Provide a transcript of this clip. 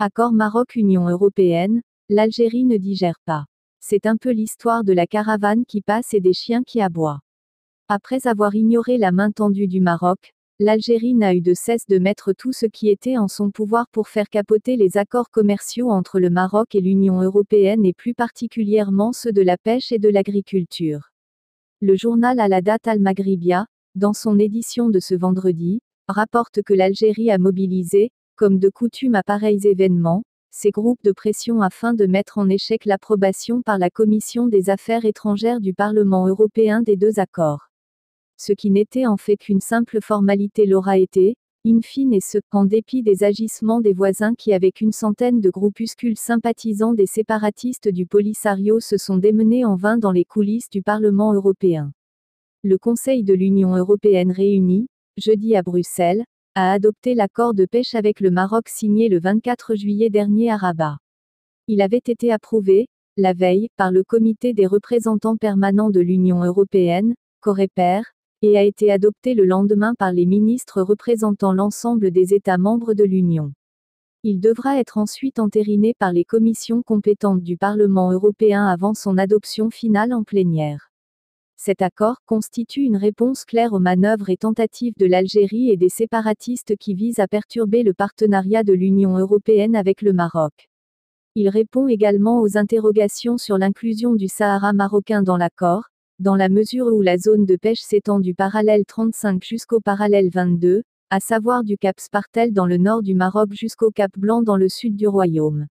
Accord Maroc-Union européenne, l'Algérie ne digère pas. C'est un peu l'histoire de la caravane qui passe et des chiens qui aboient. Après avoir ignoré la main tendue du Maroc, l'Algérie n'a eu de cesse de mettre tout ce qui était en son pouvoir pour faire capoter les accords commerciaux entre le Maroc et l'Union européenne et plus particulièrement ceux de la pêche et de l'agriculture. Le journal Al-Hadat Al-Maghribia, dans son édition de ce vendredi, rapporte que l'Algérie a mobilisé, comme de coutume à pareils événements, ces groupes de pression afin de mettre en échec l'approbation par la Commission des Affaires étrangères du Parlement européen des deux accords. Ce qui n'était en fait qu'une simple formalité l'aura été, in fine, et ce, en dépit des agissements des voisins qui avec une centaine de groupuscules sympathisants des séparatistes du Polisario se sont démenés en vain dans les coulisses du Parlement européen. Le Conseil de l'Union européenne réuni, jeudi à Bruxelles, a adopté l'accord de pêche avec le Maroc signé le 24 juillet dernier à Rabat. Il avait été approuvé, la veille, par le Comité des représentants permanents de l'Union européenne, Coreper, et a été adopté le lendemain par les ministres représentant l'ensemble des États membres de l'Union. Il devra être ensuite entériné par les commissions compétentes du Parlement européen avant son adoption finale en plénière. Cet accord constitue une réponse claire aux manœuvres et tentatives de l'Algérie et des séparatistes qui visent à perturber le partenariat de l'Union européenne avec le Maroc. Il répond également aux interrogations sur l'inclusion du Sahara marocain dans l'accord, dans la mesure où la zone de pêche s'étend du parallèle 35 jusqu'au parallèle 22, à savoir du cap Spartel dans le nord du Maroc jusqu'au cap Blanc dans le sud du royaume.